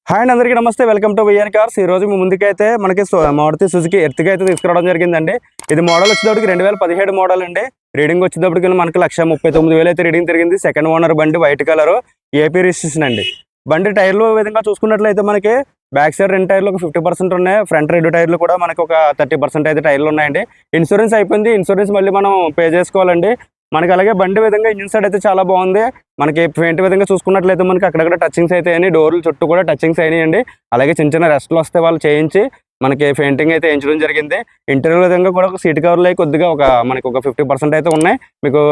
Hi అండి, అందరికీ నమస్తే. Welcome to VN Cars. ఈ రోజు మీ ముందుకైతే మనకి మారుతి సుజుకి ఎర్టిగా అయితే తీసుకురావడం జరిగిందండి. ఇది మోడల్ వచ్చేటప్పటికి 2017 మోడల్ అండి. రీడింగ్ వచ్చేటప్పటికి మనకి 1,39,000 అయితే రీడింగ్ తిరిగింది. సెకండ్ ఓనర్ బండి, వైట్ కలర్, ఏపీ రిజిస్ట్రేషన్ అండి. బండి టైర్లు విధంగా చూసుకున్నట్లయితే మనకి బ్యాక్ సైడ్ 2 టైర్లు ఒక 50% ఉన్నాయి. ఫ్రంట్ 2 టైర్లు కూడా మనకి ఒక 30% అయితే టైర్లు ఉన్నాయండి. ఇన్సూరెన్స్ అయిపోయింది. ఇన్సూరెన్స్ మళ్ళీ మనం పే చేసుకోవాలండి. మనకి అలాగే బండి విధంగా ఇంజిన్ సైడ్ అయితే చాలా బాగుంది. మనకి పెయింట్ విధంగా చూసుకున్నట్లయితే మనకి అక్కడక్కడ టచింగ్స్ అయితే అయినాయి. డోర్లు చుట్టూ కూడా టచింగ్స్ అయినాయండి. అలాగే చిన్న చిన్న రెస్ట్లు వస్తే వాళ్ళు చేయించి మనకి పెయింటింగ్ అయితే వేయించడం జరిగింది. ఇంటీరియర్ విధంగా కూడా ఒక సీట్ కవర్లు అవి కొద్దిగా మనకి ఒక 50% అయితే ఉన్నాయి. మీకు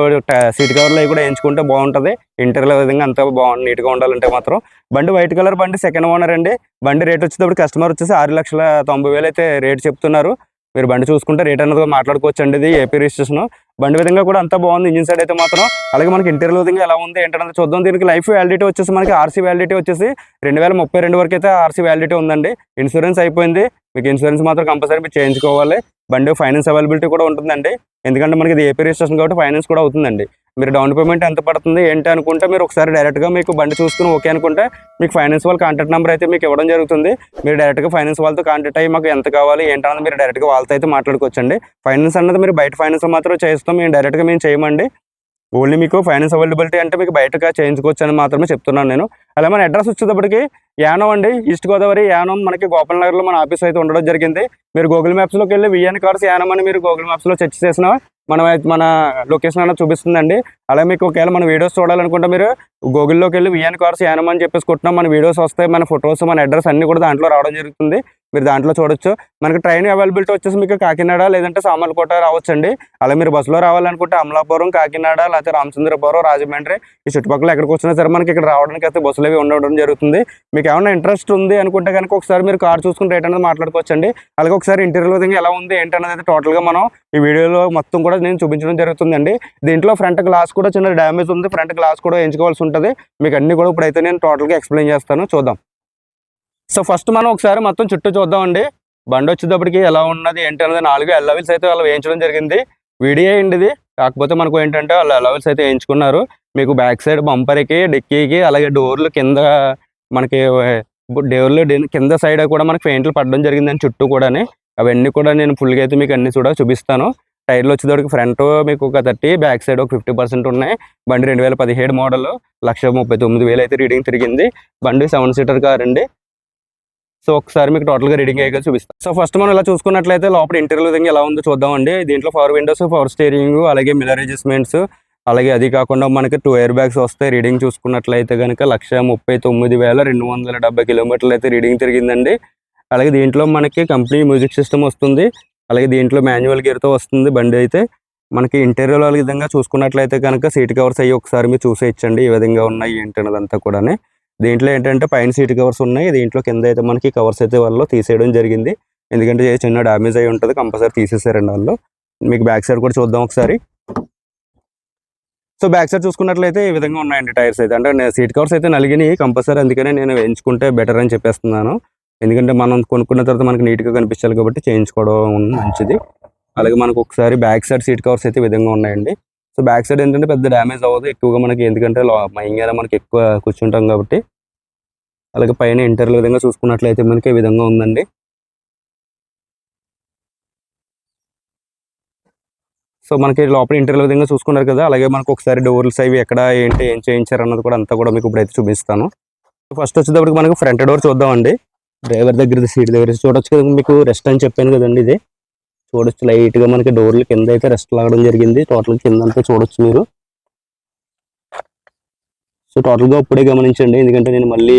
సీట్ కవర్లు అవి కూడా వేయించుకుంటే బాగుంటుంది. ఇంటీరియర్ విధంగా అంతా బాగుంది, నీట్గా ఉండాలంటే మాత్రం. బండి వైట్ కలర్ బండి, సెకండ్ ఓనర్ అండి. బండి రేట్ వచ్చేటప్పుడు కస్టమర్ వచ్చేసి 6,90,000 అయితే రేట్ చెప్తున్నారు. మీరు బండి చూసుకుంటే రేట్ అనేది మాట్లాడుకోవచ్చు అండి. ఇది ఏపీ రిజిస్ట్రేషన్. బండి విధంగా కూడా అంతా బాగుంది ఇంజిన్ సైడ్ అయితే మాత్రం. అలాగే మనకి ఇంటీరియర్ విధంగా ఎలా ఉంది ఏంటంటే చూద్దాం. దీనికి లైఫ్ వ్యాలిడిటీ వచ్చేసి మనకి ఆర్సీ వ్యాలిడిటీ వచ్చేసి 2032 వరకు అయితే ఆర్సీ వ్యాలిడిటీ ఉందండి. ఇన్సూరెన్స్ అయిపోయింది. మీకు ఇన్సూరెన్స్ మాత్రం కంపల్సరీ మీరు చేయించుకోవాలి. బండి ఫైనాన్స్ అవైలబిలిటీ కూడా ఉంటుందండి. ఎందుకంటే మనకి ఇది ఏపీ రిజిస్ట్రేషన్ కాబట్టి ఫైనాన్స్ కూడా అవుతుందండి. మీరు డౌన్ పేమెంట్ ఎంత పడుతుంది ఏంటి అనుకుంటే మీరు ఒకసారి డైరెక్ట్గా మీకు బండి చూసుకుని ఓకే అనుకుంటే మీకు ఫైనాన్స్ వాళ్ళ కాంటాక్ట్ నెంబర్ అయితే మీకు ఇవ్వడం జరుగుతుంది. మీరు డైరెక్ట్గా ఫైనాన్స్ వాళ్ళతో కాంటాక్ట్ అయ్యి మాకు ఎంత కావాలి ఏంటన్నది మీరు డైరెక్ట్గా వాళ్ళతో అయితే మాట్లాడుకోవచ్చండి. ఫైనాన్స్ అన్నది మీరు బయట ఫైనాన్స్ మాత్రం చేస్తాం, మేము డైరెక్ట్గా మేము చేయమండి. ఓన్లీ మీకు ఫైనాన్స్ అవైలబిలిటీ అంటే మీకు బయటగా చేయించుకోవచ్చు అని మాత్రమే చెప్తున్నాను నేను. అలాగే మన అడ్రస్ వచ్చేటప్పటికి యానం అండి, ఈస్ట్ గోదావరి యానం. మనకి గోపాల్ నగర్లో మన ఆఫీస్ అయితే ఉండడం జరిగింది. మీరు గూగుల్ మ్యాప్స్లోకి వెళ్ళి విఎన్ కార్స్ యానం అని మీరు గూగుల్ మ్యాప్స్లో సెర్చ్ చేసిన మన లొకేషన్ అనేది చూపిస్తుందండి. అలాగే మీకు ఒకవేళ మన వీడియోస్ చూడాలనుకుంటే మీరు గూగుల్లోకి వెళ్ళి విఎన్ కార్స్ యానం అని చెప్పేసి కొట్టినా మన వీడియోస్ వస్తాయి. మన ఫొటోస్, మన అడ్రస్ అన్నీ కూడా దాంట్లో రావడం జరుగుతుంది. మీరు దాంట్లో చూడొచ్చు. మనకి ట్రైన్ అవైలబిలిటీ వచ్చేసి మీకు కాకినాడ లేదంటే సామర్లకోట రావచ్చండి. అలా మీరు బస్సులో రావాలనుకుంటే అమలాపురం, కాకినాడ, లేకపోతే రామచంద్రపురం, రాజమండ్రి ఈ చుట్టుపక్కల ఎక్కడికి వచ్చినా సరే మనకి ఇక్కడ రావడానికి అయితే బస్సులు అవి ఉండడం జరుగుతుంది. మీకు ఏమైనా ఇంట్రెస్ట్ ఉంది అనుకుంటే కనుక ఒకసారి మీరు కార్ చూసుకుని రేట్ అనేది మాట్లాడుకోవచ్చండి. అలాగే ఒకసారి ఇంటీరియర్ విధంగా ఎలా ఉంది ఏంటనేది అయితే టోటల్గా మనం ఈ వీడియోలో మొత్తం కూడా నేను చూపించడం జరుగుతుందండి. దీంట్లో ఫ్రంట్ గ్లాస్ కూడా చిన్న డ్యామేజ్ ఉంది. ఫ్రంట్ గ్లాస్ కూడా వేయించుకోవాల్సి ఉంటుంది. మీకు అన్ని కూడా ఇప్పుడైతే నేను టోటల్గా ఎక్స్ప్లెయిన్ చేస్తాను, చూద్దాం. సో ఫస్ట్ మనం ఒకసారి మొత్తం చుట్టూ చూద్దామండి. బండి వచ్చేటప్పటికి ఎలా ఉన్నది ఏంటనేది 4 ఎల్లావిల్స్ అయితే వాళ్ళు వేయించడం జరిగింది. వీడియో అండి ఇది. కాకపోతే మనకు ఏంటంటే వాళ్ళు ఎల్లావిల్స్ అయితే వేయించుకున్నారు. మీకు బ్యాక్ సైడ్ బంపర్కి, డిక్కీకి, అలాగే డోర్లు కింద మనకి డోర్లు కింద సైడ్ కూడా మనకి పెయింట్లు పడడం జరిగిందని చుట్టూ కూడా. అవన్నీ కూడా నేను ఫుల్గా అయితే మీకు అన్ని కూడా చూపిస్తాను. టైర్లు వచ్చేటప్పటికి ఫ్రంట్ మీకు ఒక 30, బ్యాక్ సైడ్ ఒక 50% ఉన్నాయి. బండి 2017 మోడల్, 1,39,000 అయితే రీడింగ్ తిరిగింది. బండి 7 సీటర్ కార్ అండి. సో ఒకసారి మీకు టోటల్గా రీడింగ్ అయ్యి చూపిస్తాం. సో ఫస్ట్ మనం ఇలా చూసుకున్నట్లయితే లోపల ఇంటీరియర్ విధంగా ఎలా ఉందో చూద్దామండి. దీంట్లో పవర్ విండోస్, పవర్ స్టీరింగ్, అలాగే మిర్రర్ అడ్జస్ట్మెంట్స్, అలాగే అది కాకుండా మనకి 2 ఎయిర్ బ్యాగ్స్ వస్తాయి. రీడింగ్ చూసుకున్నట్లయితే కనుక 1,39,270 కిలోమీటర్లు అయితే రీడింగ్ తిరిగిందండి. అలాగే దీంట్లో మనకి కంపెనీ మ్యూజిక్ సిస్టమ్ వస్తుంది. అలాగే దీంట్లో మాన్యువల్ గేర్తో వస్తుంది బండి అయితే. మనకి ఇంటీరియర్ విధంగా చూసుకున్నట్లయితే కనుక సీట్ కవర్స్ అయ్యి ఒకసారి మీరు చూసేయచ్చండి ఏ విధంగా ఉన్నాయి ఏంటి అన్నదంతా కూడా. దీంట్లో ఏంటంటే పైన సీట్ కవర్స్ ఉన్నాయి. దీంట్లో కింద అయితే మనకి కవర్స్ అయితే వాళ్ళు తీసేయడం జరిగింది. ఎందుకంటే చిన్న డ్యామేజ్ అయి ఉంటుంది, కంపల్సరీ తీసేసారండి వాళ్ళు. మీకు బ్యాక్ సైడ్ కూడా చూద్దాం ఒకసారి. సో బ్యాక్ సైడ్ చూసుకున్నట్లయితే ఈ విధంగా ఉన్నాయండి టైర్స్ అయితే. అంటే సీట్ కవర్స్ అయితే నలిగినాయి కంపల్సరీ, అందుకనే నేను వేయించుకుంటే బెటర్ అని చెప్పేస్తున్నాను. ఎందుకంటే మనం కొనుక్కున్న తర్వాత మనకి నీట్గా కనిపించాలి కాబట్టి చేయించుకోవడం మంచిది. అలాగే మనకు ఒకసారి బ్యాక్ సైడ్ సీట్ కవర్స్ అయితే ఈ విధంగా ఉన్నాయండి. సో బ్యాక్ సైడ్ ఏంటంటే పెద్ద డ్యామేజ్ అవ్వదు ఎక్కువగా మనకి, ఎందుకంటే మైంగా మనకి ఎక్కువ కూర్చుంటాం కాబట్టి. అలాగే పైన ఇంటీరియర్ విధంగా చూసుకున్నట్లయితే మనకి ఈ విధంగా ఉందండి. సో మనకి లోపల ఇంటీరియర్ విధంగా చూసుకున్నారు కదా. అలాగే మనకు ఒకసారి డోర్స్ అవి ఎక్కడ ఏంటి ఏం చేయించారు అన్నది కూడా అంతా కూడా మీకు ఇప్పుడైతే చూపిస్తాను. ఫస్ట్ వచ్చేటప్పటికి మనకి ఫ్రంట్ డోర్ చూద్దామండి. డ్రైవర్ దగ్గర సీట్ దగ్గర చూడొచ్చు కదా, మీకు రెస్ట్ అని చెప్పాను కదండి. ఇది చూడొచ్చు లైట్గా మనకి డోర్లు కింద అయితే రెస్ట్ లాగడం జరిగింది. టోటల్ కింద అంతా చూడొచ్చు మీరు. సో టోటల్గా ఇప్పుడే గమనించండి, ఎందుకంటే నేను మళ్ళీ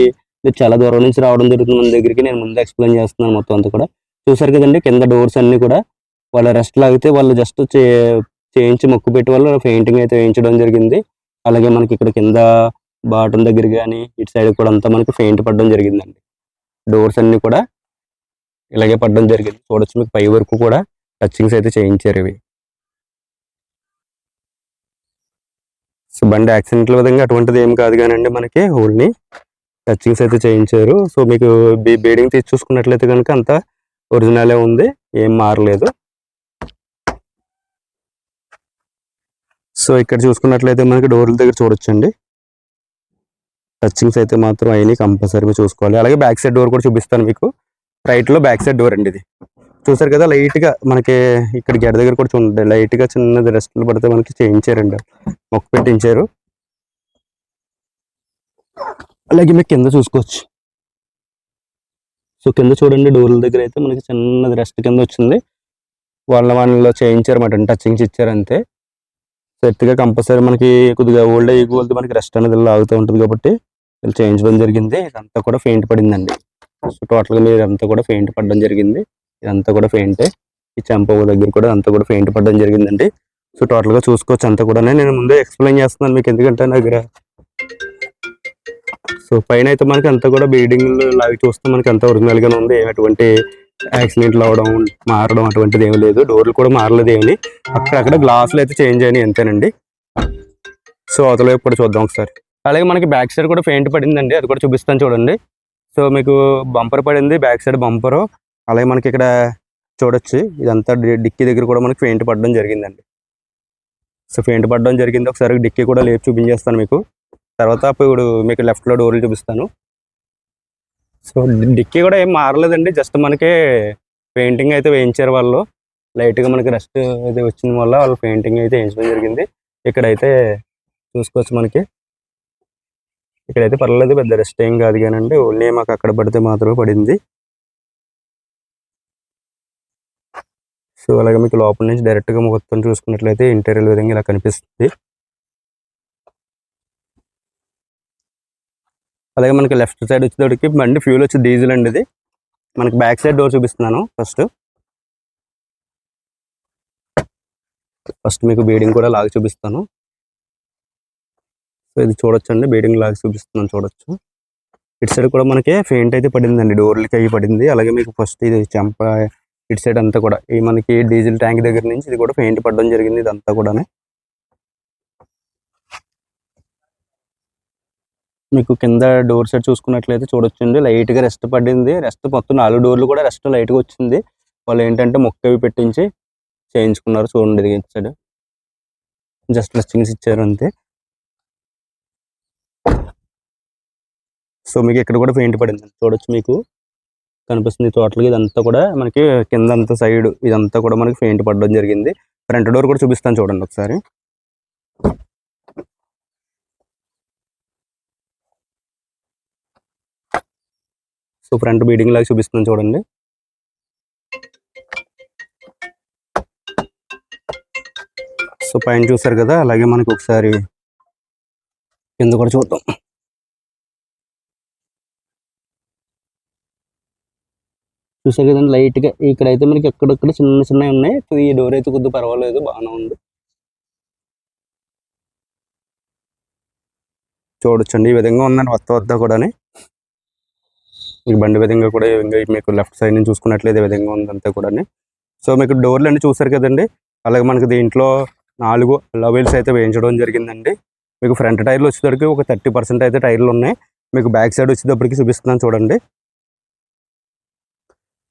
చాలా దూరం నుంచి రావడం జరుగుతుంది మన దగ్గరికి. నేను ముందు ఎక్స్ప్లెయిన్ చేస్తున్నాను మొత్తం అంతా కూడా. చూసారు కదండి కింద డోర్స్ అన్నీ కూడా వాళ్ళ రెస్ట్ లాగితే వాళ్ళు జస్ట్ చేయించి మొక్కు పెట్టి వాళ్ళు పెయింటింగ్ అయితే వేయించడం జరిగింది. అలాగే మనకి ఇక్కడ కింద బాటం దగ్గర కానీ ఇటు సైడ్ కూడా అంతా మనకి పెయింట్ పడడం జరిగిందండి. డోర్స్ అన్నీ కూడా ఇలాగే పడడం జరిగింది. చూడొచ్చు మీకు పై వరకు కూడా టచింగ్స్ అయితే చేయించారు ఇవి. సో బండి యాక్సిడెంట్ల విధంగా అటువంటిది ఏం కాదు కానండి, మనకి ఓన్లీ టచింగ్స్ అయితే చేయించారు. సో మీకు బీడింగ్ తీసి చూసుకున్నట్లయితే కనుక అంతా ఒరిజినలే ఉంది, ఏం మారలేదు. సో ఇక్కడ చూసుకున్నట్లయితే మనకి డోర్ల దగ్గర చూడొచ్చండి టచింగ్స్ అయితే మాత్రం అయినాయి, కంపల్సరీగా చూసుకోవాలి. అలాగే బ్యాక్ సైడ్ డోర్ కూడా చూపిస్తాను మీకు. రైట్లో బ్యాక్ సైడ్ డోర్ అండి ఇది. చూసారు కదా, లైట్గా మనకి ఇక్కడ గెడ దగ్గర కూడా చూడండి, లైట్గా చిన్నది రెస్ట్లు పడితే మనకి చేయించారండి, మొక్క పెట్టించారు. అలాగే మీకు కింద చూసుకోవచ్చు. సో కింద చూడండి, డోర్ల దగ్గర అయితే మనకి చిన్నది రెస్ట్ కింద వచ్చింది. వాళ్ళలో చేయించారన్నమాట, టచింగ్స్ ఇచ్చారు అంతే. సెట్గా కంపల్సరీ మనకి కొద్దిగా ఓల్డ్ ఏజ్ మనకి రెస్ట్ అనేది లాగుతూ ఉంటుంది కాబట్టి వీళ్ళు చేయించడం జరిగింది. ఇదంతా కూడా పెయింట్ పడిందండి. సో టోటల్గా మీరు అంతా కూడా పెయింట్ పడడం జరిగింది. ఇదంతా కూడా పెయింటే. ఈ చెంప దగ్గర కూడా అంతా కూడా పెయింట్ పడడం జరిగిందండి. సో టోటల్గా చూసుకోవచ్చు అంతా కూడా. నేను ముందే ఎక్స్ప్లెయిన్ చేస్తున్నాను మీకు, ఎందుకంటే నా దగ్గర సో పైన అయితే మనకి అంతా కూడా బీడింగ్ లాగా చూస్తే మనకి అంత ఒరిజినల్ గానే ఉంది. ఎటువంటి యాక్సిడెంట్లు అవడం మారడం అటువంటిది ఏమి లేదు. డోర్లు కూడా మారలేదు ఏమి. అక్కడక్కడ గ్లాసులు అయితే చేంజ్ అయినాయి అంతేనండి. సో అవతల వైపు కూడా చూద్దాం ఒకసారి. అలాగే మనకి బ్యాక్ సైడ్ కూడా పెయింట్ పడిందండి, అది కూడా చూపిస్తాను చూడండి. సో మీకు బంపర్ పడింది, బ్యాక్ సైడ్ బంపరు. అలాగే మనకి ఇక్కడ చూడొచ్చు, ఇదంతా డిక్కీ దగ్గర కూడా మనకి పెయింట్ పడడం జరిగిందండి. సో పెయింట్ పడడం జరిగింది. ఒకసారి డిక్కీ కూడా లేపు చూపించేస్తాను మీకు. తర్వాత ఇప్పుడు మీకు లెఫ్ట్లో డోర్లు చూపిస్తాను. సో డిక్కీ కూడా ఏం మారలేదండి, జస్ట్ మనకి పెయింటింగ్ అయితే వేయించారు వాళ్ళు. లైట్గా మనకి రెస్ట్ అయితే వచ్చిన వల్ల వాళ్ళు పెయింటింగ్ అయితే వేయించడం జరిగింది. ఇక్కడైతే చూసుకోవచ్చు మనకి, ఇక్కడైతే పర్లేదు, పెద్ద రెస్ట్ ఏం కాదు కానండి, ఓన్లీ మాకు అక్కడ పడితే మాత్రమే పడింది. సో అలాగే మీకు లోపల నుంచి డైరెక్ట్గా మొత్తం చూసుకున్నట్లయితే ఇంటీరియర్ విధంగా ఇలా కనిపిస్తుంది. అలాగే మనకి లెఫ్ట్ సైడ్ వచ్చేటప్పటికి బండి ఫ్యూల్ వచ్చి డీజిల్ అండి ఇది. మనకి బ్యాక్ సైడ్ డోర్ చూపిస్తున్నాను. ఫస్ట్ మీకు బీడింగ్ కూడా లాగి చూపిస్తాను. సో ఇది చూడొచ్చండి, బీడింగ్ లాగి చూపిస్తున్నాను, చూడొచ్చు. ఇటు సైడ్ కూడా మనకి పెయింట్ అయితే పడిందండి, డోర్లకి అవి పడింది. అలాగే మీకు ఫస్ట్ ఇది చెంప ఇటు సైడ్ అంతా కూడా ఈ మనకి డీజిల్ ట్యాంక్ దగ్గర నుంచి ఇది కూడా పెయింట్ పడడం జరిగింది. ఇదంతా కూడా మీకు కింద డోర్ సైడ్ చూసుకున్నట్లయితే చూడొచ్చండి, లైట్గా రెస్ట్ పడింది. రెస్ట్ మొత్తం 4 డోర్లు కూడా రెస్ట్ లైట్గా వచ్చింది. వాళ్ళు ఏంటంటే మొక్క అవి పెట్టించి చేయించుకున్నారు. చూడండి ఇటు సైడ్ జస్ట్ రెస్టింగ్స్ ఇచ్చారు అంతే. సో మీకు ఇక్కడ కూడా పెయింట్ పడింది, చూడొచ్చు, మీకు కనిపిస్తుంది టోటల్గా. ఇదంతా కూడా మనకి కింద అంతా సైడ్ ఇదంతా కూడా మనకి పెయింట్ పడడం జరిగింది. ఫ్రంట్ డోర్ కూడా చూపిస్తాను చూడండి ఒకసారి. సో ఫ్రంట్ బీడింగ్ లాగా చూపిస్తున్నాను చూడండి. సో పైన చూసారు కదా, అలాగే మనకి ఒకసారి కింద కూడా చూద్దాం. చూసారు కదండి, లైట్గా ఇక్కడైతే మనకి ఎక్కడెక్కడ చిన్న చిన్నవి ఉన్నాయి. ఈ డోర్ అయితే కొద్దిగా పర్వాలేదు, బాగానే ఉంది. చూడొచ్చండి, ఈ విధంగా ఉందండి వద్ద కూడా. మీకు బండి విధంగా కూడా మీకు లెఫ్ట్ సైడ్ నుంచి చూసుకున్నట్లయితే ఈ విధంగా ఉంది అంతా కూడా. సో మీకు డోర్లు అన్ని చూసారు కదండి. అలాగే మనకి దీంట్లో 4 లవెల్స్ అయితే వేయించడం జరిగిందండి. మీకు ఫ్రంట్ టైర్లు వచ్చేసరికి ఒక 30% అయితే టైర్లు ఉన్నాయి. మీకు బ్యాక్ సైడ్ వచ్చేటప్పటికి చూపిస్తున్నాను చూడండి,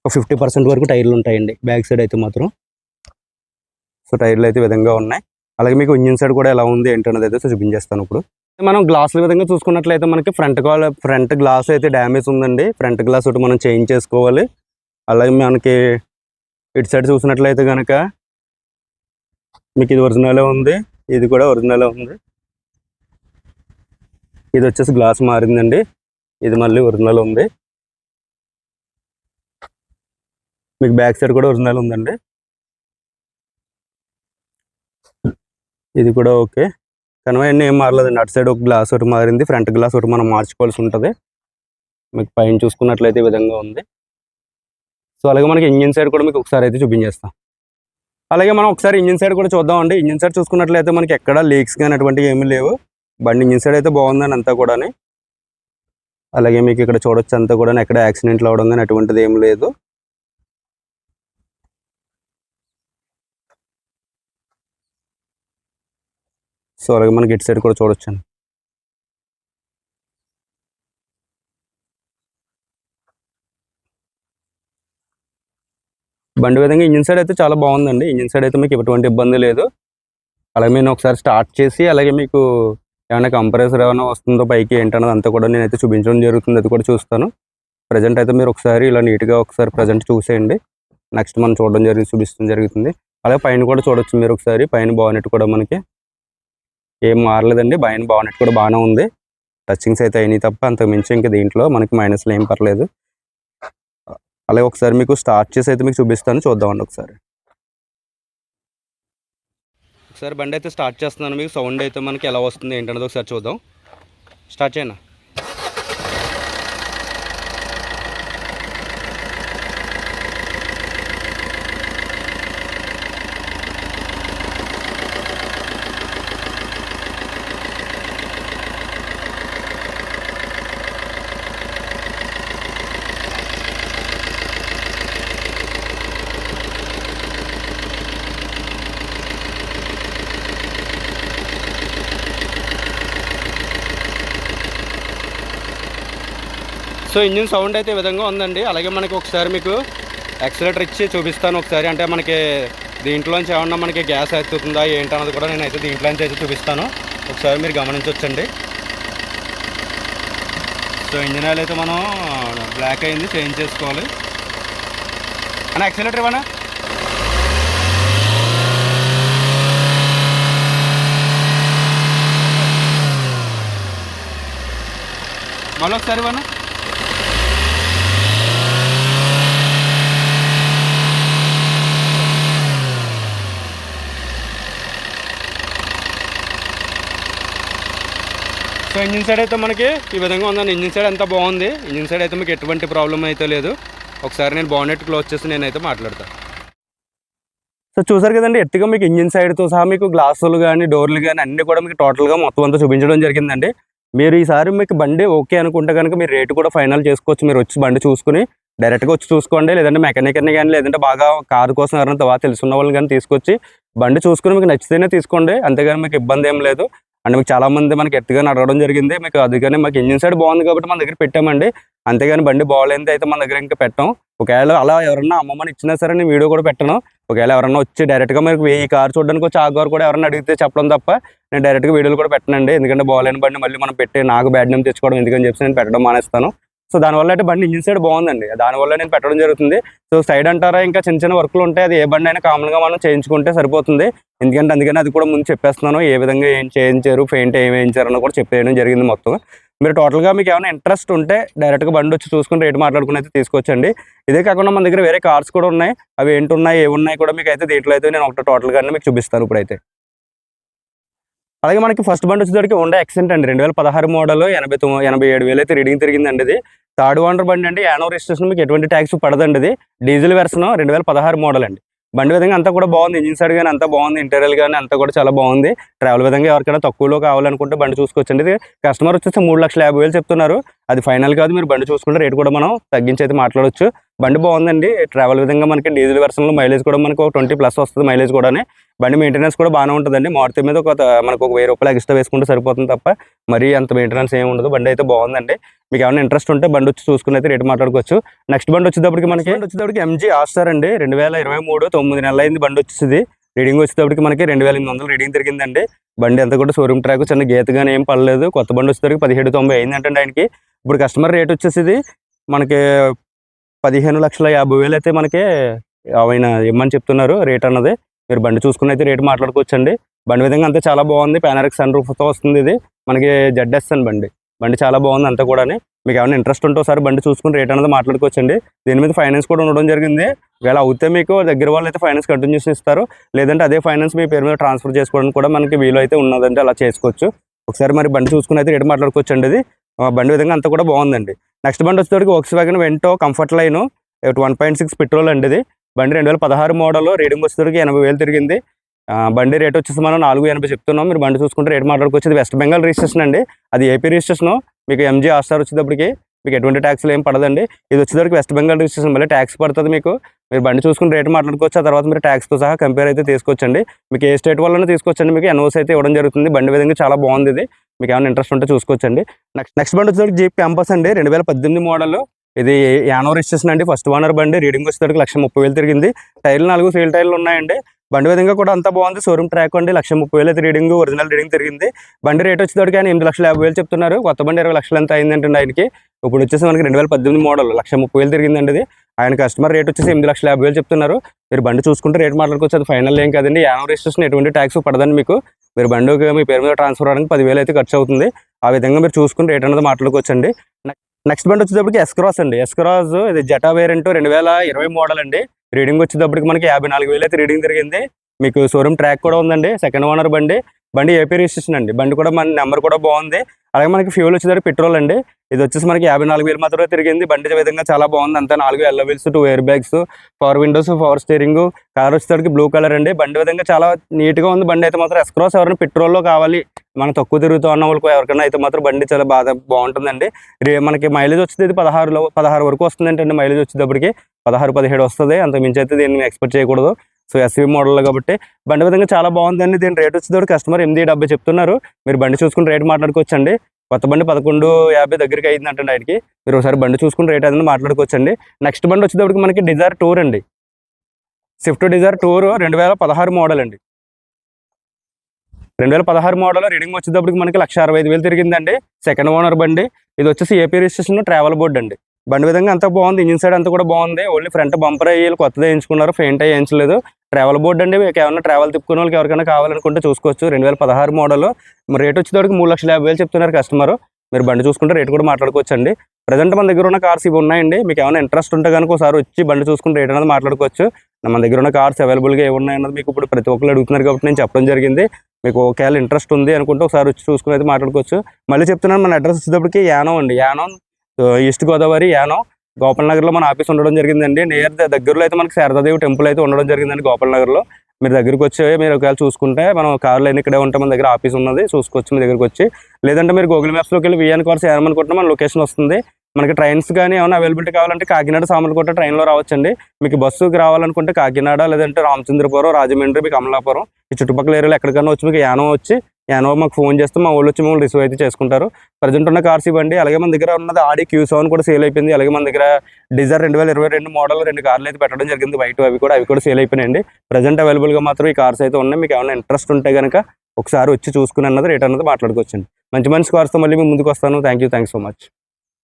ఒక 50% వరకు టైర్లు ఉంటాయండి బ్యాక్ సైడ్ అయితే మాత్రం. సో టైర్లు అయితే విధంగా ఉన్నాయి. అలాగే మీకు ఇంజిన్ సైడ్ కూడా ఎలా ఉంది ఏంటనేది అయితే చూపించేస్తాను ఇప్పుడు. మనం గ్లాసుల విధంగా చూసుకున్నట్లయితే మనకి ఫ్రంట్ గ్లాస్ అయితే డ్యామేజ్ ఉందండి. ఫ్రంట్ గ్లాస్ ఒకటి మనం చేంజ్ చేసుకోవాలి. అలాగే మనకి ఇటు సైడ్ చూసినట్లయితే కనుక మీకు ఇది ఒరిజినలే ఉంది, ఇది కూడా ఒరిజినలే ఉంది. ఇది వచ్చేసి గ్లాస్ మారిందండి, ఇది మళ్ళీ ఒరిజినల్ ఉంది. మీకు బ్యాక్ సైడ్ కూడా ఒరిజినల్ ఉందండి, ఇది కూడా ఓకే. కానీ అన్నీ ఏం మారలేదండి. అటు సైడ్ ఒక గ్లాస్ ఒకటి మారింది, ఫ్రంట్ గ్లాస్ ఒకటి మనం మార్చుకోవాల్సి ఉంటుంది. మీకు పైన చూసుకున్నట్లయితే ఈ విధంగా ఉంది. సో అలాగే మనకి ఇంజిన్ సైడ్ కూడా మీకు ఒకసారి అయితే చూపించేస్తాం. అలాగే మనం ఒకసారి ఇంజిన్ సైడ్ కూడా చూద్దామండి. ఇంజిన్ సైడ్ చూసుకున్నట్లయితే మనకి ఎక్కడ లీక్స్ కానీ అటువంటివి ఏమీ లేవు. బండి ఇంజిన్ సైడ్ అయితే బాగుందని అంతా కూడా. అలాగే మీకు ఇక్కడ చూడొచ్చు అంతా కూడా ఎక్కడ యాక్సిడెంట్లు అవడం కానీ అటువంటిది ఏమి లేదు. సో అలాగే మనకి ఇటు సైడ్ కూడా చూడొచ్చండి. బండి విధంగా ఇంజిన్ సైడ్ అయితే చాలా బాగుందండి. ఇంజిన్ సైడ్ అయితే మీకు ఎటువంటి ఇబ్బంది లేదు. అలాగే నేను ఒకసారి స్టార్ట్ చేసి అలాగే మీకు ఏమైనా కంప్రెసర్ ఏమైనా వస్తుందో పైకి ఏంటన్నది అంతా కూడా నేనైతే చూపించడం జరుగుతుంది, అది కూడా చూస్తాను. ప్రజెంట్ అయితే మీరు ఒకసారి ఇలా నీట్గా ఒకసారి ప్రజెంట్ చూసేయండి. నెక్స్ట్ మనం చూడడం చూపించడం జరుగుతుంది. అలాగే పైన కూడా చూడొచ్చు మీరు ఒకసారి. పైన బాగున్నట్టు కూడా మనకి ఏం మారలేదండి. పైన బాగున్నట్టు కూడా బాగానే ఉంది. టచింగ్స్ అయితే అయినాయి తప్ప అంతకు మించి ఇంకా దీంట్లో మనకి మైనస్లో ఏం పర్లేదు. అలాగే ఒకసారి మీకు స్టార్ట్ చేసి అయితే మీకు చూపిస్తాను, చూద్దామండి ఒకసారి. ఒకసారి బండి అయితే స్టార్ట్ చేస్తున్నాను. మీకు సౌండ్ అయితే మనకి ఎలా వస్తుంది ఏంటనేది ఒకసారి చూద్దాం. స్టార్ట్ చేయనా. సో ఇంజిన్ సౌండ్ అయితే ఈ విధంగా ఉందండి. అలాగే మనకి ఒకసారి మీకు యాక్సిలేటర్ ఇచ్చి చూపిస్తాను ఒకసారి. అంటే మనకి దీంట్లోంచి ఏమన్నా మనకి గ్యాస్ ఎత్తుతుందా ఏంటన్నది కూడా నేనైతే దీంట్లోంచి అయితే చూపిస్తాను. ఒకసారి మీరు గమనించవచ్చండి. సో ఇంజిన్ ఆయిల్ అయితే మనం బ్లాక్ అయింది, చేంజ్ చేసుకోవాలి. అన్న యాక్సిలేటర్ ఇవ్వనా. మళ్ళీ ఒకసారి ఇవ్వనా. సో ఇంజిన్ సైడ్ అయితే మనకి ఈ విధంగా ఉందండి. ఇంజిన్ సైడ్ అంతా బాగుంది. ఇంజిన్ సైడ్ అయితే మీకు ఎటువంటి ప్రాబ్లం అయితే లేదు. ఒకసారి నేను బానెట్ క్లోజ్ చేసి నేనైతే మాట్లాడతాను. సో చూసారు కదండి, ఎర్టిగా మీకు ఇంజిన్ సైడ్తో సహా మీకు గ్లాసులు కానీ డోర్లు కానీ అన్నీ కూడా మీకు టోటల్గా మొత్తం అంతా చూపించడం జరిగిందండి. మీరు ఈసారి మీకు బండి ఓకే అనుకుంటే కనుక మీరు రేటు కూడా ఫైనల్ చేసుకోవచ్చు. మీరు వచ్చి బండి చూసుకుని డైరెక్ట్గా వచ్చి చూసుకోండి. లేదంటే మెకానిక్ని కానీ లేదంటే బాగా కారు కోసం ఎవరైనా బాగా తెలుసున్న వాళ్ళని కానీ తీసుకొచ్చి బండి చూసుకుని మీకు నచ్చితేనే తీసుకోండి. అంతేగాని మీకు ఇబ్బంది ఏం లేదు. అంటే మీకు చాలామంది మనకి ఎర్టిగాని అడగడం జరిగింది. మీకు అందుకని మాకు ఇంజిన్ సైడ్ బాగుంది కాబట్టి మన దగ్గర పెట్టామండి. అంతేగాని బండి బాగాలేనిది అయితే మన దగ్గర ఇంకా పెట్టాం. ఒకవేళ అలా ఎవరన్నా అమ్మమ్మని ఇచ్చినా సరే నేను వీడియో కూడా పెట్టను. ఒకవేళ ఎవరన్నా వచ్చి డైరెక్ట్గా మీకు ఈ కారు చూడడానికి వచ్చి ఆ కారు కూడా ఎవరన్నా అడిగితే చెప్పడం తప్ప నేను డైరెక్ట్గా వీడియోలు కూడా పెట్టనండి. ఎందుకంటే బాగాలేని బండి మళ్ళీ మనం పెట్టి నాకు బ్యాడ్ నేమ్ తెచ్చుకోవడం ఎందుకని చెప్పి నేను పెట్టడం మానేస్తాను. సో దానివల్ల అయితే బండి ఇంజిన్ సైడ్ బాగుందండి, దానివల్ల నేను పెట్టడం జరుగుతుంది. సో సైడ్ అంటారా ఇంకా చిన్న చిన్న వర్క్లు ఉంటాయి, అది ఏ బండి అయినా కామన్గా మనం చేయించుకుంటే సరిపోతుంది. ఎందుకంటే అందుకని అది కూడా ముందు చెప్పేస్తున్నాను, ఏ విధంగా ఏం చేయించారు, పెయింట్ ఏం వేయించారని కూడా చెప్పేయడం జరిగింది మొత్తం. మీరు టోటల్గా మీకు ఏమైనా ఇంట్రెస్ట్ ఉంటే డైరెక్ట్గా బండి వచ్చి చూసుకుని రేటు మాట్లాడుకుని అయితే తీసుకొచ్చండి. ఇదే కాకుండా మన దగ్గర వేరే కార్స్ కూడా ఉన్నాయి. అవి ఏంటున్నాయి ఏమున్నాయి కూడా మీకు అయితే దీంట్లో అయితే నేను ఒకటి టోటల్గా మీకు చూపిస్తాను ఇప్పుడైతే. అలాగే మనకి ఫస్ట్ బండి వచ్చేసరికి హోండా యాక్సెంట్ అండి, 2016 మోడల్, 87,000 అయితే రీడింగ్ తిరిగిందండి. ఇది థర్డ్ ఓనర్ బండి అండి. యానో రిజిస్ట్రేషన్ మీకు ఎటువంటి ట్యాక్స్ పడదండి. ఇది డీజిల్ వెర్షన్ 2016 మోడల్ అండి. బండి విధంగా అంతా కూడా బాగుంది. ఇంజిన్ సైడ్ కానీ అంతా బాగుంది, ఇంటీరియర్ కానీ అంతా కూడా చాలా బాగుంది. ట్రావెల్ విధంగా ఎవరికైనా తక్కువలో కావాలనుకుంటే బండి చూసుకోవచ్చండి. ఇది కస్టమర్ వచ్చేసి 3,50,000 చెప్తున్నారు. అది ఫైనల్ కాదు, మీరు బండి చూసుకుంటే రేటు కూడా మనం తగ్గించి అయితే మాట్లాడవచ్చు. బండి బాగుందండి. ట్రావెల్ విధంగా మనకి డీజిల్ వెర్షన్లో మైలేజ్ కూడా మనకు 20+ వస్తుంది మైలేజ్ కూడా. బండి మెయింటెనెన్స్ కూడా బాగానే ఉంటుందండి. మారుతి మీద మనకు ఒక 1000 రూపాయలు ఎక్స్ట్రా వేసుకుంటే సరిపోతుంది తప్ప మరీ అంత మెయింటెనెన్స్ ఏమి ఉండదు. బండి అయితే బాగుందండి. మీకు ఏమైనా ఇంట్రెస్ట్ ఉంటే బండి వచ్చి చూసుకుని అయితే రేటు మాట్లాడుకోవచ్చు. నెక్స్ట్ బండి వచ్చేటప్పటికి మనకి MG ఆస్టార్ అండి, 2023 9 నెలలు అయింది బండి వచ్చేసి. రీడింగ్ వచ్చేటప్పటికి మనకి 2,800 రీడింగ్ తిరిగిందండి. బండి అంతా కూడా షోరూమ్ ట్రాక్, చిన్న గీత కానీ ఏం పడలేదు. కొత్త బండి వచ్చేసరికి 17,90 అయిందంటే ఆయనకి. ఇప్పుడు కస్టమర్ రేట్ వచ్చేసి మనకి 15,50,000 అయితే మనకి ఆయన ఇమ్మని చెప్తున్నారు రేట్ అన్నది. మీరు బండి చూసుకుని అయితే రేటు మాట్లాడుకోవచ్చండి. బండి విధంగా అంతా చాలా బాగుంది. పానరిక్ సన్ రూఫ్తో వస్తుంది. ఇది మనకి ZS అని బండి చాలా బాగుంది అంతా కూడా. మీకు ఏమైనా ఇంట్రెస్ట్ ఉంటే ఒకసారి బండి చూసుకుని రేట్ అనేది మాట్లాడుకోవచ్చండి. దీని మీద ఫైనాన్స్ కూడా ఉండడం జరిగింది. ఒకవేళ అవుతే మీకు దగ్గర వాళ్ళు అయితే ఫైనాన్స్ కంటిన్యూషన్ ఇస్తారు. లేదంటే అదే ఫైనాన్స్ మీ పేరు మీద ట్రాన్స్ఫర్ చేసుకోవడానికి కూడా మనకి వీలు అయితే ఉన్నదంటే అలా చేసుకోవచ్చు. ఒకసారి మరి బండి చూసుకుని అయితే రేటు మాట్లాడుకోవచ్చండి. ఇది బండి విధంగా అంతా కూడా బాగుందండి. నెక్స్ట్ బండి వచ్చేసరికి Volkswagen Vento comfort line 1.6 petrol అండి. ఇది బండి 2016 మోడల్, రీడింగ్ వచ్చేసరికి 80,000 తిరిగింది. బండి రేట్ వచ్చేసి మనం 480 చెప్తున్నాం. మీరు బండి చూసుకుంటే రేట్ మాట్లాడుకోవచ్చు. ఇది వెస్ట్ బెంగాల్ రిజిస్ట్రేషన్ అండి, అది ఏపీ రిజిస్ట్రేషన్. మీకు MG ఆస్టార్ వచ్చేటప్పటికి మీకు ఎటువంటి ట్యాక్స్లు ఏం పడదండి. ఇది వచ్చేసరికి వెస్ట్ బెంగాల్ రిజిస్ట్రేషన్, మళ్ళీ ట్యాక్స్ పడుతుంది మీకు. మీరు బండి చూసుకుని రేట్ మాట్లాడుకోవచ్చు. ఆ తర్వాత మీరు ట్యాక్స్తో సహా కంపేర్ అయితే తీసుకోవచ్చండి. మీకు ఏ స్టేట్ వాళ్ళనే తీసుకోవచ్చండి. మీకు NOC అయితే ఇవ్వడం జరుగుతుంది. బండి విధంగా చాలా బాగుంది. ఇది మీకు ఏమైనా ఇంట్రెస్ట్ ఉంటే చూసుకోవచ్చండి. నెక్స్ట్ బండి వచ్చేసరికి జీప్ క్యాంపస్ అండి, 2018 మోడల్. ఇది యానో రిజిస్ట్రేషన్ అండి, ఫస్ట్ ఓనర్ బండి. రీడింగ్ వచ్చేసరికి 1,30,000 తిరిగింది. టైర్లు 4 సేల్ టైర్లు ఉన్నాయండి. బండి విధంగా కూడా అంతా బాగుంది. షోరూమ్ ట్రాక్ అండి. 1,30,000 అయితే రీడింగ్, ఒరిజినల్ రీడింగ్ తిరిగింది. బండి రేట్ వచ్చేటప్పటికి ఆయన 8,50,000 చెప్తున్నారు. కొత్త బండి 20,00,000 ఎంత అయిందంటే ఆయనకి. ఇప్పుడు వచ్చేసి మనకి 2018 మోడల్ 1,30,000 తిరిగిందండి ఇది. ఆయన కస్టమర్ రేట్ వచ్చేసి 8,50,000 చెప్తున్నారు. మీరు బండి చూసుకుంటే రేట్ మాట్లాడుకోవచ్చు. అది ఫైనల్ ఏం కదండి. యానో రిజిస్ట్రేషన్ ఎటువంటి ట్యాక్స్ పడదండి మీకు. మీరు బండికి మీ పేరు మీద ట్రాన్స్ఫర్ అవడానికి 10,000 అయితే ఖర్చు అవుతుంది. ఆ విధంగా మీరు చూసుకుని రేట్ అనేది మాట్లాడుకోవచ్చండి. నెక్స్ట్ బండి వచ్చేటప్పటికి ఎస్క్రాస్ అండి. ఎస్క్రాస్ ఇది జెటా వేరియంట్ 2020 మోడల్ అండి. రీడింగ్ వచ్చేటప్పటికి మనకి 54,000 అయితే రీడింగ్ తిరిగింది. మీకు షోరూమ్ ట్రాక్ కూడా ఉందండి. సెకండ్ ఓనర్ బండి. బండి ఏపీ రిజిస్ట్రేషన్ అండి. బండి కూడా మన నెంబర్ కూడా బాగుంది. అలాగే మనకి ఫ్యూల్ వచ్చేసరికి పెట్రోల్ అండి. ఇది వచ్చేసి మనకి 54,000 మాత్రమే తిరిగింది. బండి విధంగా చాలా బాగుంది. అంతా 4 yellow wheels, 2 air bags, power Windows, power steering, colour వచ్చేసరికి బ్లూ కలర్ అండి. బండి విధంగా చాలా నీట్గా ఉంది. బండి అయితే మాత్రం ఎస్క్రాస్ ఎవరైనా పెట్రోల్లో కావాలి, మనం తక్కువ తిరుగుతూ ఉన్న వాళ్ళకి ఎవరికైనా అయితే మాత్రం బండి చాలా బాగుంటుందండి. మనకి మైలేజ్ వచ్చేది 16 వరకు వస్తుందంటే మైలేజ్ వచ్చేటప్పటికి 16-17 వస్తుంది. అంత మించి అయితే దీన్ని ఎక్స్పెక్ట్ చేయకూడదు. సో ఎస్వీ మోడల్ కాబట్టి బండి విధంగా చాలా బాగుందండి. దీని రేట్ వచ్చేటప్పుడు కస్టమర్ 870 చెప్తున్నారు. మీరు బండి చూసుకుని రేట్ మాట్లాడుకోవచ్చండి. కొత్త బండి 1150 దగ్గరికి అయిందంటే ఆయనకి. మీరు ఒకసారి బండి చూసుకుని రేట్ అనేది మాట్లాడుకోవచ్చండి. నెక్స్ట్ బండి వచ్చేటప్పటికి మనకి డిజైర్ టూర్ అండి. స్విఫ్ట్ డిజైర్ టూర్ 2016 మోడల్ అండి. 2016 మోడల్ రీడింగ్ వచ్చేటప్పటికి మనకి 1,65,000 తిరిగిందండి. సెకండ్ ఓనర్ బండి. ఇది వచ్చేసి ఏపీ రిజిస్ట్రేషన్ ట్రావెల్ బోర్డ్ అండి. బండి విధంగా అంతా బాగుంది. ఇంజిన్ సైడ్ అంతా కూడా బాగుంది. ఓన్లీ ఫ్రంట్ బంపర్ అయ్యి కొత్తది వేయించుకున్నారు. పెయింట్ వేయించలేదు. ట్రావెల్ బోర్డ్ అండి. మీకు ఏమైనా ట్రావెల్ తిప్పుకునే వాళ్ళకి ఎవరికైనా కావాలనుకుంటే చూసుకోవచ్చు. 2016 మోడల్. రేట్ వచ్చేటప్పటికి 3,50,000 చెప్తున్నారు కస్టమర్. మీరు బండి చూసుకుంటే రేట్ కూడా మాట్లాడుకోవచ్చు అండి. ప్రజెంట్ మన దగ్గర ఉన్న కార్స్ ఇవి ఉన్నాయండి. మీకు ఏమైనా ఇంట్రెస్ట్ ఉంటే కనుక ఒకసారి వచ్చి బండి చూసుకుని రేట్ అనేది మాట్లాడుకోవచ్చు. మన దగ్గర ఉన్న కార్స్ అవైలబుల్గా ఏమి ఉన్నాయన్నది మీకు ఇప్పుడు ప్రతి ఒక్కరు అడుగుతున్నారు కాబట్టి నేను చెప్పడం జరిగింది. మీకు ఒకవేళ ఇంట్రెస్ట్ ఉంది అనుకుంటే ఒకసారి వచ్చి చూసుకుని అయితే మాట్లాడుకోవచ్చు. మళ్ళీ చెప్తున్నాను, మన అడ్రస్ వచ్చేటప్పటికి యానో అండి. యానో ఈస్ట్ గోదావరి యానో గోపాల్ నగర్లో మన ఆఫీస్ ఉండడం జరిగిందండి. నియర్ దగ్గరలో అయితే మనకి శారదాదేవి టెంపుల్ అయితే ఉండడం జరిగిందండి గోపాల్ నగర్లో. మీరు దగ్గరికి వచ్చి మీరు ఒకవేళ చూసుకుంటే మనం కార్లు అన్ని ఇక్కడే ఉంటాం. మన దగ్గర ఆఫీస్ ఉన్నది, చూసుకోవచ్చు మీ దగ్గరికి వచ్చి. లేదంటే మీరు గూగుల్ మ్యాప్స్లోకి వెళ్ళి విఎన్ కార్స్ ఏమనుకుంటున్నా మన లొకేషన్ వస్తుంది. మనకి ట్రైన్స్ కానీ ఏమైనా అవైలబిలిటీ కావాలంటే కాకినాడ సామర్లకోట ట్రైన్లో రావచ్చండి. మీకు బస్సుకి రావాలనుకుంటే కాకినాడ, లేదంటే రామచంద్రపురం, రాజమండ్రి, మీకు అమలాపురం ఈ చుట్టుపక్కల ఏరియాలో ఎక్కడికైనా వచ్చి మీకు యానో మాకు ఫోన్ చేస్తే మా వాళ్ళు వచ్చి మమ్మల్ని రిసీవ్ అయితే చేసుకుంటారు. ప్రజెంట్ ఉన్న కార్స్ ఇవ్వండి. అలాగే మన దగ్గర ఉన్నది ఆడి Q7 కూడా సేల్ అయిపోయింది. అలాగే మన దగ్గర డిజైర్ 2022 మోడల్ 2 కార్లు అయితే పెట్టడం జరిగింది. వైట్ అవి కూడా సేల్ అయిపోయినాయండి. ప్రజెంట్ అవైలబుల్గా మాత్రం ఈ కార్స్ అయితే ఉన్నాయి. మీకు ఏమైనా ఇంట్రెస్ట్ ఉంటే కనుక ఒకసారి వచ్చి చూసుకుని రేట్ అన్నది మాట్లాడుకోవచ్చండి. మంచి కార్స్తో మళ్ళీ మేము ముందుకు వస్తాను. Thank you so much.